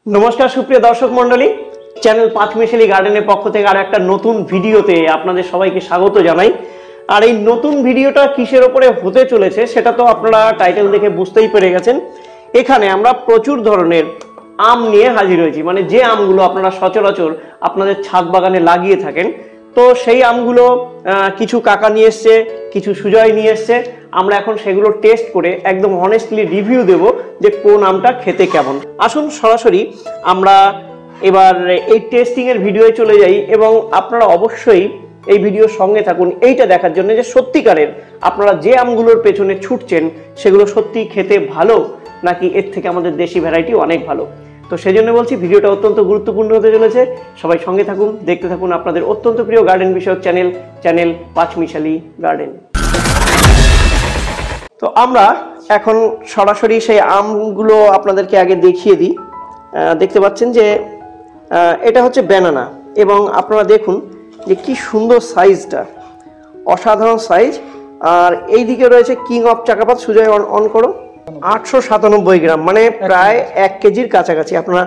नमस्कार सुप्रिय दर्शक मंडली चैनल पाँचमिशाली गार्डনের পক্ষ থেকে আর একটা নতুন ভিডিওতে আপনাদের সবাইকে স্বাগত জানাই। আর এই নতুন ভিডিওটা কিসের উপরে হতে চলেছে সেটা তো আপনারা টাইটেল দেখে বুঝতেই পেরে গেছেন। এখানে আমরা প্রচুর ধরনের আম নিয়ে হাজির হয়েছি, মানে যে আমগুলো আপনারা সচরাচর আপনাদের ছাদ বাগানে লাগিয়ে থাকেন। তো সেই আমগুলো কিছু কাকা নিয়ে এসছে, কিছু সুজয় নিয়ে এসছে। আমরা এখন সেগুলো টেস্ট করে একদম অনেস্টলি রিভিউ দেব যে কোন আমটা খেতে কেমন। আসুন সরাসরি আমরা এবার এই টেস্টিং এর ভিডিওয়ে চলে যাই এবং আপনারা অবশ্যই এই ভিডিওর সঙ্গে থাকুন এইটা দেখার জন্য যে সত্যিকারের আপনারা যে আমগুলোর পেছনে ছুটছেন সেগুলো সত্যি খেতে ভালো নাকি এর থেকে আমাদের দেশি ভ্যারাইটি অনেক ভালো। তো সেই জন্য বলছি ভিডিওটা অত্যন্ত গুরুত্বপূর্ণ হতে চলেছে। সবাই সঙ্গে থাকুন, দেখতে থাকুন আপনাদের অত্যন্ত প্রিয় গার্ডেন বিষয়ক চ্যানেল পাঁচমিশালি গার্ডেন। তো আমরা এখন সরাসরি সেই আমগুলো আপনাদেরকে আগে দেখিয়ে দিই। দেখতে পাচ্ছেন যে এটা হচ্ছে ব্যানানা এবং আপনারা দেখুন যে কি সুন্দর সাইজটা, অসাধারণ সাইজ। আর এই দিকে রয়েছে কিং অফ চাকাপাত। সুজয় অন করো। 897 গ্রাম, মানে প্রায় 1 কেজির কাছাকাছি আপনারা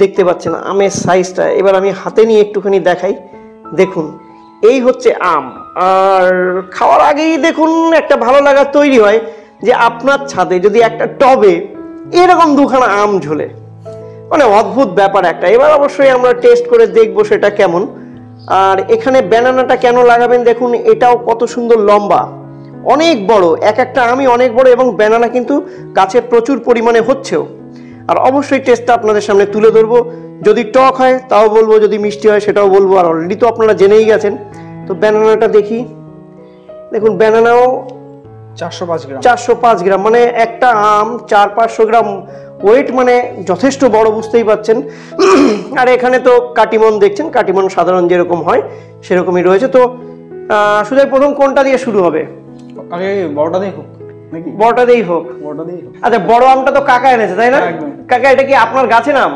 দেখতে পাচ্ছেন আমের সাইজটা। এবার আমি হাতে নিয়ে একটুখানি দেখাই। দেখুন এই হচ্ছে আম। আর খাওয়ার আগেই দেখুন একটা ভালো লাগা তৈরি হয় যে আপনার ছাদে যদি একটা টবে এরকম দুখানা আম ঝোলে, মানে অদ্ভুত ব্যাপার একটা। এবার অবশ্যই আমরা টেস্ট করে দেখবো সেটা কেমন। আর এখানে ব্যানানাটা কেন লাগাবেন দেখুন, এটাও কত সুন্দর লম্বা, অনেক বড়, এক একটা আমই অনেক বড় এবং ব্যানানা কিন্তু গাছে প্রচুর পরিমাণে হচ্ছেও। আর অবশ্যই টেস্টটা আপনাদের সামনে তুলে ধরবো। যদি টক হয় তাও বলবো, যদি মিষ্টি হয় সেটাও বলবো। আর অলরেডি তো আপনারা জেনেই গেছেন। তো ব্যানানাটা দেখি। দেখুন ব্যানানাও 405 গ্রাম, মানে একটা আম 400-500 গ্রাম ওয়েট, মানে যথেষ্ট বড়, বুঝতেই পাচ্ছেন। আর এখানে তো কাটিমন দেখছেন, কাটিমন সাধারণ যেরকম হয় সেরকমই রয়েছে। তো সুজয় প্রথম কোনটা দিয়ে শুরু হবে? আগে বড়টা দিয়ে হোক নাকি? বড়টা দিয়েই হোক। আচ্ছা, বড় আমটা তো কাকা এনেছে তাই না? কাকা এটা কি আপনার গাছের আম?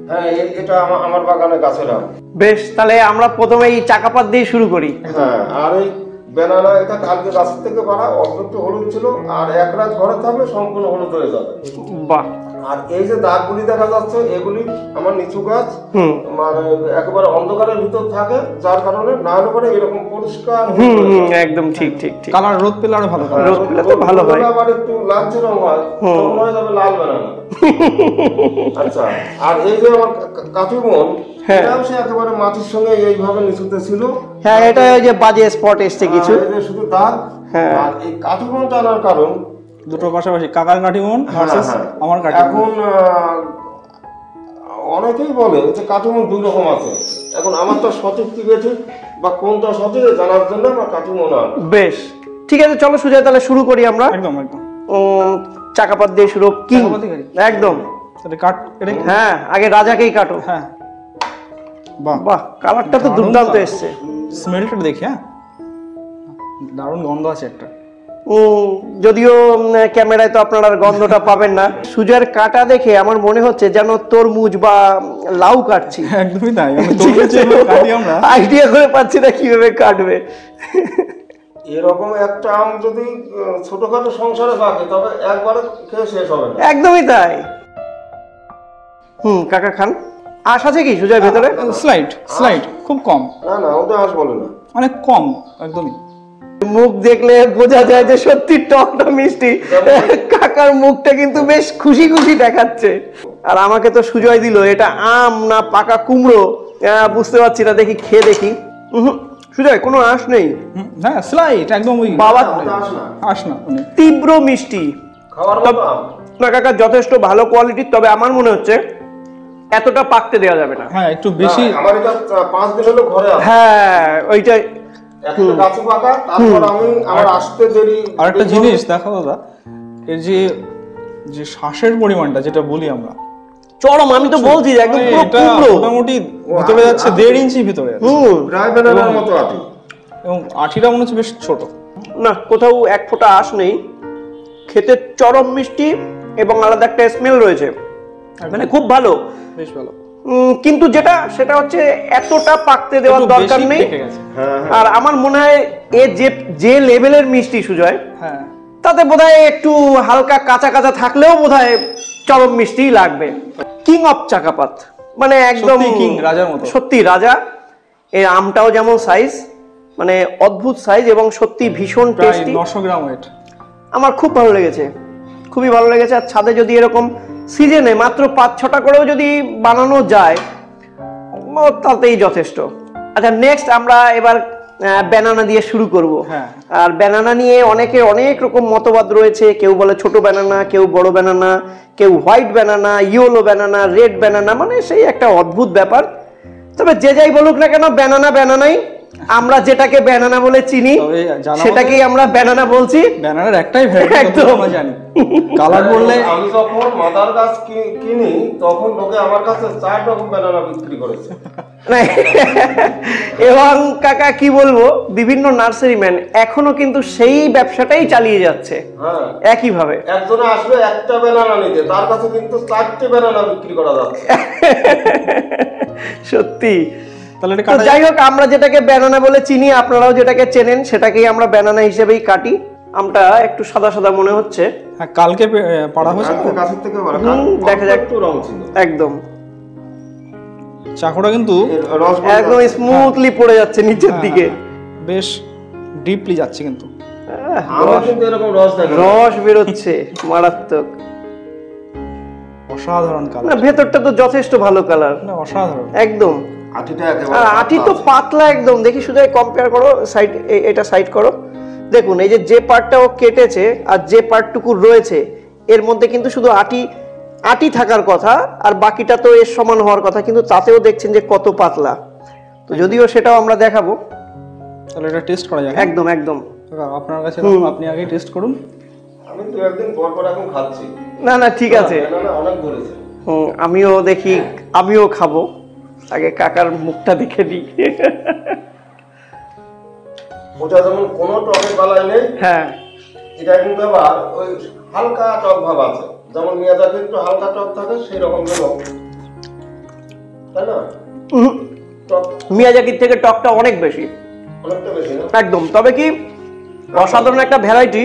হ্যাঁ, এটা আমার বাগানে গাছের আম। বেশ, তাহলে আমরা প্রথমে এই চাকাপাত দিয়ে শুরু করি। হ্যাঁ, আর এই ব্যানানা এটা কালকে গাছ থেকে পাড়া, অল্প হলুদ ছিল, আর এক রাত ঘরে থাকলে সম্পূর্ণ হলুদ হয়ে যাবে। বাহ। আর এই যে দাগগুলি দেখা যাচ্ছে এগুলি আমার নিচু গাছ, মানে একেবারে অন্ধকারের ভিতর থাকে, যার কারণে না হলে পরে এরকম পরিষ্কার। একদম ঠিক ঠিক ঠিক। কালার রোদ পেলে আরো ভালো, রোদ পেলে তো ভালো হয়। আবার একটু লালচে রং হয়, তখন হয়ে যাবে লাল ব্যানানা। আচ্ছা, আর এই যে আমার কাটিমন, এটাও সে একেবারে মাটির সঙ্গে এইভাবে নিচুতে ছিল। হ্যাঁ, এটা ওই যে বাজে স্পট এসছে কিছু, শুধু দাগ। হ্যাঁ, আর এই কাটিমনটা আনার কারণ দুটো পাশাপাশি, কাকার কাটিমন ভার্সেস আমার কাটিমন। এখন অনেকেই বলে যে কাটিমন দুই রকম আছে। এখন আমার তো সঠিক কি বেঠিক বা কোনটা সঠিক জানার জন্য আমার কাটিমন আন। বেশ, ঠিক আছে, চলো সুজয় তাহলে শুরু করি আমরা। একদম একদম চাকাপাত দিয়ে শুরু। কিং একদম। তাহলে কাট এটা। হ্যাঁ, আগে রাজাকেই কাটো। হ্যাঁ, বাহ বাহ, কালারটা তো দুর্দান্ত এসছে। স্মেলটা দেখি। হ্যাঁ, দারুণ গন্ধ আছে একটা। যদিও ক্যামেরায় তো আপনারা গন্ধটা পাবেন না। সুজয়ের কাটা দেখে আমার মনে হচ্ছে যেন তরমুজ বা লাউ কাটছি। একদমই তাই, আমরা আইডিয়া করে পাচ্ছি না কিভাবে কাটবে। এরকম একটা আম যদি ছোটখাটো সংসারে থাকে তবে একবারে খেয়ে শেষ হবে না। একদমই তাই। কাকা খান। আশ আছে কি সুজয় ভেতরে? স্লাইড খুব কম। না, ওটা আশ বলে না, অনেক কম একদমই। মুখ দেখলে বোঝা যায় যে সত্যি টকটা মিষ্টি। কাকার মুখটা কিন্তু বেশ খুশি খুশি দেখাচ্ছে। আর আমাকে তো সুজয় দিল এটা আম না পাকা কুমড়ো বুঝতে পারছি না। দেখি খেয়ে দেখি। সুজয় কোনো আঁশ নেই। হ্যাঁ, স্লাইড একদম ওই বাবা, আঁশ না, তীব্র মিষ্টি খাওয়ার মতো আম না কাকা, যথেষ্ট ভালো কোয়ালিটির। তবে আমার মনে হচ্ছে এতটা পাকতে দেওয়া যাবে না। হ্যাঁ, একটু বেশি। আমার এটা 5 দিন হলো ঘরে আছে। হ্যাঁ, ওইটাই একটা গাছ পাকা, তারপর আমি আমার আসতে দেরি। আর একটা জিনিস দেখো দাদা, এর যে শ্বাসের পরিমাণটা যেটা বলি আমরা চরম, আমি তো বলছি একদম পুরো কুমড়ো। মোটামুটি ভিতরে যাচ্ছে 1.5 ইঞ্চি ভিতরে যাচ্ছে, প্রায় ব্যানানার মতো আটি। এবং আটিটা মনে হচ্ছে বেশ ছোট। না, কোথাও এক ফোঁটা আঁশ নেই। খেতে চরম মিষ্টি এবং আলাদা একটা স্মেল রয়েছে, মানে খুব ভালো, বেশ ভালো। কিন্তু সেটা হচ্ছে এতটা পাকতে দেওয়ার দরকার নেই। আর আমার মনে হয় এ যে লেভেলের মিষ্টি সুজয়, হ্যাঁ, তাতে বোধহয় একটু হালকা কাঁচা কাঁচা থাকলেও বোধহয় চরম মিষ্টিই লাগবে। কিং অফ চাকাপাত, মানে একদম সত্যি কিং, রাজার মতো। সত্যি রাজা। এই আমটাও যেমন সাইজ, মানে অদ্ভুত সাইজ এবং সত্যি ভীষণ প্রায় টেস্টি। 900 গ্রাম ওয়েট। আমার খুব ভালো লেগেছে, খুবই ভালো লেগেছে। আর ছাদে যদি এরকম সিজনে মাত্র 5-6টা করেও যদি বানানো যায় তাতেই যথেষ্ট। আচ্ছা, নেক্সট আমরা এবার ব্যানানা দিয়ে শুরু করব। হ্যাঁ। আর ব্যানানা নিয়ে অনেকের অনেক রকম মতবাদ রয়েছে। কেউ বলে ছোট ব্যানানা, কেউ বড় ব্যানানা, কেউ white banana, yellow banana, red banana, মানে সেই একটা অদ্ভুত ব্যাপার। তবে যে যাই বলুক না কেন, ব্যানানা ব্যানানাই। আমরা যেটাকে ব্যানানা বলে চিনি তবে জানা সেটাকেই আমরা ব্যানানা বলছি। ব্যানানার একটাই ভ্যারাইটি একদম। আমরা জানি। কালার বললে আমি যখন মাদার গাছ কিনি তখন লোকে আমার কাছে 4 রকম ব্যানানা বিক্রি করেছে। এবং কাকা কি বলবো, বিভিন্ন নার্সারি ম্যান এখনো কিন্তু সেই ব্যবসাটাই চালিয়ে যাচ্ছে হ্যাঁ, একইভাবে। একজনে আসবে একটা ব্যানানা নিতে, তার কাছে কিন্তু 4টে ব্যানানা বিক্রি করা যাচ্ছে। সত্যি। তাহলে এটা তো কাটা যাই হোক, আমরা যেটাকে ব্যানানা বলে চিনি, আপনারাও যেটাকে চেনেন সেটাকেই আমরা ব্যানানা হিসেবেই কাটি। আমটা একটু সাদা সাদা মনে হচ্ছে। হ্যাঁ, কালকে পাড়া হয়েছে তো। গাছের থেকে বড় দেখা যাক। একটু রং ছিল একদম চাকুটা কিন্তু একদম স্মুথলি পড়ে যাচ্ছে নিচের দিকে, বেশ ডিপলি যাচ্ছে কিন্তু। আমার কিন্তু এরকম রস দেখে রস বেরোচ্ছে মারাত্মক। অসাধারণ না, কালার, ভেতরটা তো যথেষ্ট ভালো কালার, না অসাধারণ। একদম। আটিটা আর একেবারে আটি তো পাতলা একদম। দেখি শুধু কম্পেয়ার করো, সাইড এটা সাইড করো, দেখুন এই যে পার্টটা ও কেটেছে আর যে পার্টটুকু রয়েছে এর মধ্যে কিন্তু শুধু আটি থাকার কথা, আর বাকিটা তো এর সমান হওয়ার কথা, কিন্তু তাতেও দেখছেন যে কত পাতলা। তো যদিও সেটাও আমরা দেখাবো। তাহলে এটা টেস্ট করা যাক। একদম একদম। আপনার কাছে আপনি আগে টেস্ট করুন। আমি তো একদিন পর পর এখন খাচ্ছি। না না, ঠিক আছে। ব্যানানা অনেক ধরেছে। আমিও দেখি, আমিও খাবো। আগে কাকার মুখটা দেখে দিই। ওটা যেমন কোনো টকের বালাই নেই, হ্যাঁ, এটা কিন্তু আবার ওই হালকা টক ভাব আছে। যেমন মিয়াজাকি একটু হালকা টক থাকে, সেই রকম যেন, তাই না? টক মিয়াজাকির থেকে টকটা অনেক বেশি, অনেকটা বেশি না? একদম। তবে কি অসাধারণ একটা ভ্যারাইটি।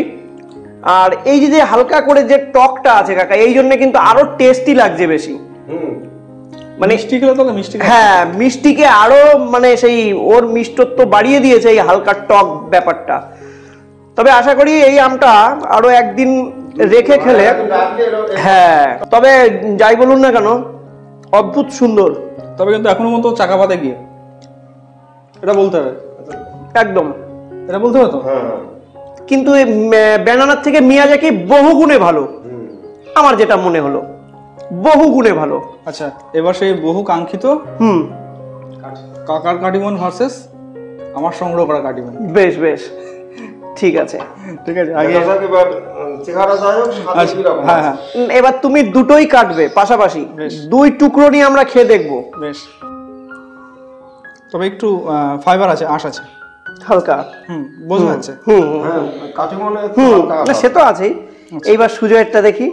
আর এই যে হালকা করে যে টকটা আছে কাকা, এই জন্য কিন্তু আরো টেস্টি লাগছে বেশি। মানে মিষ্টি খেলে তো মিষ্টি হ্যাঁ, মিষ্টিকে আরো মানে সেই ওর মিষ্টত্ব বাড়িয়ে দিয়েছে এই হালকা টক ব্যাপারটা। তবে আশা করি এই আমটা আরো একদিন রেখে খেলে, হ্যাঁ, তবে যাই বলুন না কেন অদ্ভুত সুন্দর। তবে কিন্তু এখনো মতো চাকাপাতে গিয়ে এটা বলতে হবে, একদম এটা বলতে হবে তো। হ্যাঁ, কিন্তু ব্যানানার থেকে মিয়াজাকি বহু গুণে ভালো, আমার যেটা মনে হলো, বহু গুণে ভালো। আচ্ছা, এবার সেই বহু কাঙ্ক্ষিত কাকার কাটিমন ভার্সেস আমার সংগ্রহ করা কাটিমন। বেশ বেশ, ঠিক আছে। ঠিক আছে, আগে চেহারা যাই হোক, স্বাদে আচ্ছা, কিরকম হ্যাঁ আছে? হ্যাঁ, এবার তুমি দুটোই কাটবে পাশাপাশি, বেশ। 2 টুকরো নিয়ে আমরা খেয়ে দেখবো। বেশ। তবে একটু ফাইবার আছে, আঁশ আছে, হালকা। বোঝা যাচ্ছে। হ্যাঁ, কাটিমনে একটু হুম, হালকা না আছে। সে তো আছেই। এইবার সুজয়েরটা দেখি,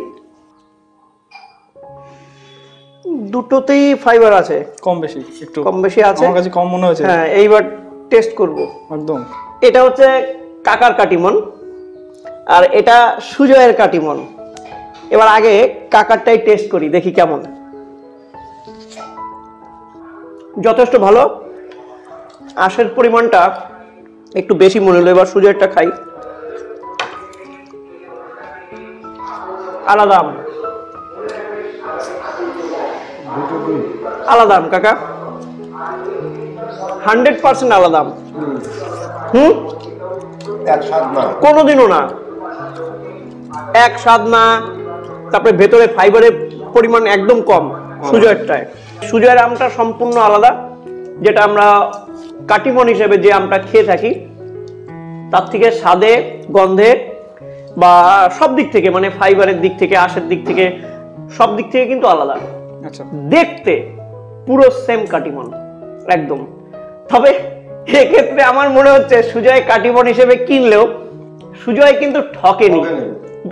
দুটোতেই ফাইবার আছে, কম বেশি একটু, কম বেশি আছে। আমার কাছে কম মনে হয়েছে। হ্যাঁ, এইবার টেস্ট করব। একদম। এটা হচ্ছে কাকার কাটিমন আর এটা সুজয়ের কাটিমন। এবার আগে কাকারটাই টেস্ট করি, দেখি কেমন। যথেষ্ট ভালো, আঁশের পরিমাণটা একটু বেশি মনে হলো। এবার সুজয়েরটা খাই, আলাদা আম, আলাদা আম কাকা, 100% আলাদা আম। এক স্বাদ না, কোনোদিনও না, এক স্বাদ না। তারপরে ভেতরে ফাইবারের পরিমাণ একদম কম সুজয়েরটায়। সুজয়ের আমটা সম্পূর্ণ আলাদা, যেটা আমরা কাটিমন হিসেবে যে আমটা খেয়ে থাকি তার থেকে স্বাদে, গন্ধে বা সব দিক থেকে, মানে ফাইবারের দিক থেকে, আঁশের দিক থেকে, সব দিক থেকে কিন্তু আলাদা। আচ্ছা, দেখতে পুরো সেম কাটিমন একদম। তবে এক্ষেত্রে আমার মনে হচ্ছে সুজয় কাটিমন হিসেবে কিনলেও সুজয় কিন্তু ঠকেনি,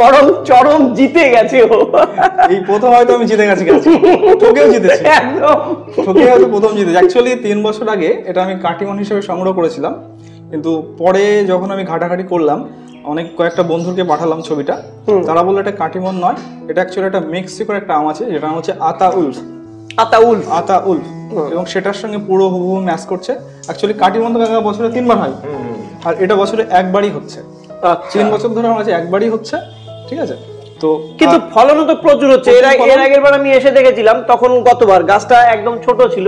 বরং চরম জিতে গেছে ও। এই প্রথম হয়তো আমি জিতে গেছি, ঠকেও জিতেছি, একদম ঠকে হয়তো প্রথম জিতেছি। অ্যাকচুয়ালি 3 বছর আগে এটা আমি কাটিমন হিসেবে সংগ্রহ করেছিলাম, কিন্তু পরে যখন আমি ঘাটাঘাটি করলাম অনেক কয়েকটা বন্ধুকে পাঠালাম ছবিটা, তারা বললো এটা কাটিমন নয়, এটা অ্যাকচুয়ালি একটা মেক্সিকোর একটা আম আছে যেটা নাম হচ্ছে আতা উলফ। এবং সেটার সঙ্গে পুরো হুবহু ম্যাচ করছে। অ্যাকচুয়ালি কাটিমন তো কাকা বছরে 3 বার হয়, আর এটা বছরে একবারই হচ্ছে। 3 বছর ধরে আমার কাছে একবারই হচ্ছে, ঠিক আছে। তো কিন্তু ফলনও তো প্রচুর হচ্ছে। এর আগের বার আমি এসে দেখেছিলাম, তখন গতবার গাছটা একদম ছোট ছিল,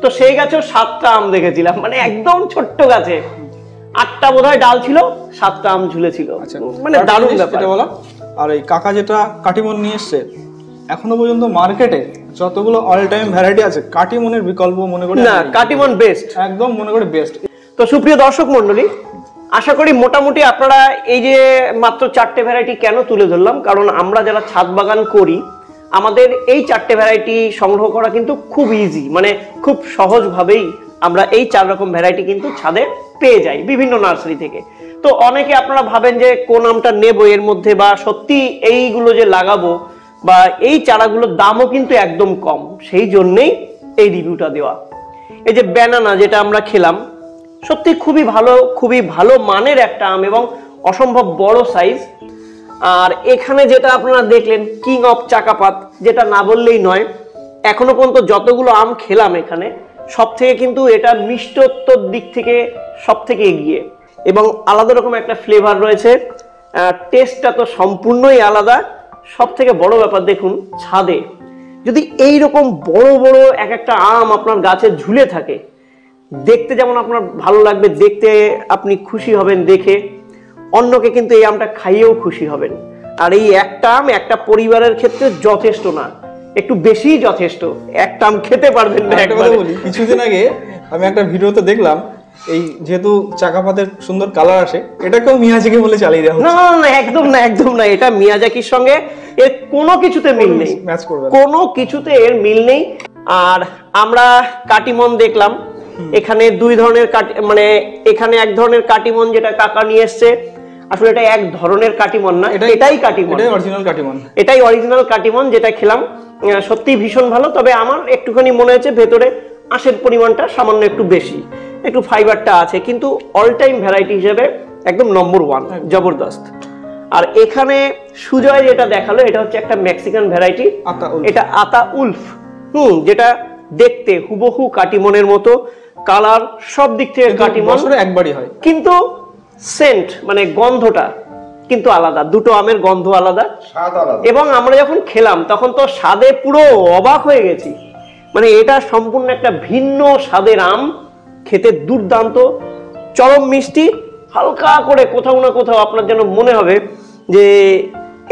তো সেই গাছেও 7টা আম দেখেছিলাম, মানে একদম ছোট্ট গাছে 8টা বোধহয় ডাল ছিল, 7টা আম ঝুলেছিল, মানে দারুণ ব্যাপার বলা। আর এই কাকা যেটা কাটিমন নিয়ে এসছে, এখনো পর্যন্ত মার্কেটে যতগুলো অল টাইম ভ্যারাইটি আছে কাটিমনের বিকল্প মনে করি না, কাটিমন বেস্ট, একদম মনে করি বেস্ট। তো সুপ্রিয় দর্শক মন্ডলী, আশা করি মোটামুটি আপনারা এই যে মাত্র 4টে ভ্যারাইটি কেন তুলে ধরলাম, কারণ আমরা যারা ছাদ বাগান করি আমাদের এই 4টে ভ্যারাইটি সংগ্রহ করা কিন্তু খুব ইজি, মানে খুব সহজভাবেই আমরা এই 4 রকম ভ্যারাইটি কিন্তু ছাদে পেয়ে যাই বিভিন্ন নার্সারি থেকে। তো অনেকে আপনারা ভাবেন যে কোন আমটা নেব এর মধ্যে, বা সত্যি এইগুলো যে লাগাবো, বা এই চারাগুলোর দামও কিন্তু একদম কম, সেই জন্যেই এই রিভিউটা দেওয়া। এই যে ব্যানানা যেটা আমরা খেলাম, সত্যি খুবই ভালো মানের একটা আম এবং অসম্ভব বড় সাইজ। আর এখানে যেটা আপনারা দেখলেন কিং অফ চাকাপাত, যেটা না বললেই নয়, এখনো পর্যন্ত যতগুলো আম খেলাম এখানে সব থেকে কিন্তু এটা মিষ্টত্বর দিক থেকে সব থেকে এগিয়ে, এবং আলাদা রকম একটা ফ্লেভার রয়েছে, টেস্টটা তো সম্পূর্ণই আলাদা। সব থেকে বড় ব্যাপার দেখুন, ছাদে যদি এই রকম বড় বড় এক একটা আম আপনার গাছে ঝুলে থাকে, দেখতে যেমন আপনার ভালো লাগবে, দেখতে আপনি খুশি হবেন দেখে, অন্যকে কিন্তু এই আমটা খাইয়েও খুশি হবেন। আর এই একটা আম একটা পরিবারের ক্ষেত্রে যথেষ্ট না, একটু বেশি যথেষ্ট, একটা আম খেতে পারবেন না একবারে। কিছুদিন আগে আমি একটা ভিডিওতে দেখলাম, এই যেহেতু চাকাপাতের সুন্দর কালার আসে, এটাকেও মিয়াজাকি বলে চালিয়ে দেওয়া হচ্ছে। না, একদম না, এটা মিয়াজাকির সঙ্গে এর কোনো কিছুতে মিল নেই, ম্যাচ করবে কোনো কিছুতে এর মিল নেই। আর আমরা কাটিমন দেখলাম, এখানে 2 ধরনের মানে এখানে এক ধরনের কাটিমন যেটা কাকা নিয়ে এসছে, আসলে এটা এক ধরনের কাটিমন না, এটাই কাটিমন, এটাই অরিজিনাল কাটিমন, এটাই অরিজিনাল কাটিমন যেটা খেলাম। সত্যি ভীষণ ভালো, তবে আমার একটুখানি মনে হয়েছে ভেতরে আঁশের পরিমাণটা সামান্য একটু বেশি, একটু ফাইবারটা আছে, কিন্তু অল টাইম ভ্যারাইটি হিসেবে একদম নম্বর 1, জবরদস্ত। আর এখানে সুজয় যেটা দেখালো, এটা হচ্ছে একটা মেক্সিকান ভ্যারাইটি, এটা আতা উলফ, যেটা দেখতে হুবহু কাটিমনের মতো, কালার সব দিক থেকে কাটিমন, বছরে একবারই হয়, কিন্তু সেন্ট মানে গন্ধটা কিন্তু আলাদা, দুটো আমের গন্ধ আলাদা, স্বাদ আলাদা। এবং আমরা যখন খেলাম তখন তো স্বাদে পুরো অবাক হয়ে গেছি, মানে এটা সম্পূর্ণ একটা ভিন্ন স্বাদের আম, খেতে দুর্দান্ত, চরম মিষ্টি, হালকা করে কোথাও না কোথাও আপনার যেন মনে হবে যে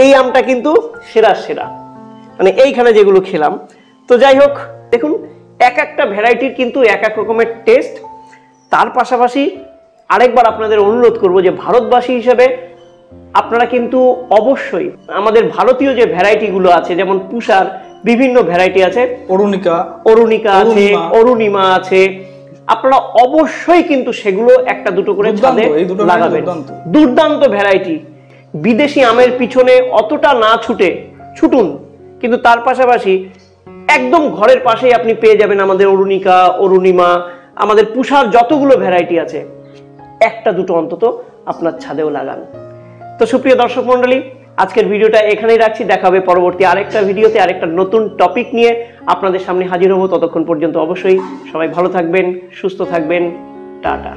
এই আমটা কিন্তু সেরা, মানে এইখানে যেগুলো খেলাম। তো যাই হোক, দেখুন এক একটা ভ্যারাইটির কিন্তু এক এক রকমের টেস্ট। তার পাশাপাশি আরেকবার আপনাদের অনুরোধ করব যে ভারতবাসী হিসেবে আপনারা কিন্তু অবশ্যই আমাদের ভারতীয় যে ভ্যারাইটিগুলো আছে, যেমন পুষার বিভিন্ন ভ্যারাইটি আছে, অরুণিকা আছে, অরুণিমা আছে, আপনারা অবশ্যই কিন্তু সেগুলো একটা দুটো করে ছাদে লাগাবেন। দুর্দান্ত ভ্যারাইটি, বিদেশি আমের পিছনে অতটা না ছুটুন, কিন্তু তার পাশাপাশি একদম ঘরের পাশেই আপনি পেয়ে যাবেন আমাদের অরুণিকা, অরুণিমা, আমাদের পুষার যতগুলো ভ্যারাইটি আছে, একটা দুটো অন্তত আপনার ছাদেও লাগান। তো সুপ্রিয় দর্শক মন্ডলী, আজকের ভিডিওটা এখানেই রাখছি, দেখা হবে পরবর্তী আরেকটা ভিডিওতে আরেকটা নতুন টপিক নিয়ে আপনাদের সামনে হাজির হব। ততক্ষণ পর্যন্ত অবশ্যই সবাই ভালো থাকবেন, সুস্থ থাকবেন, টাটা।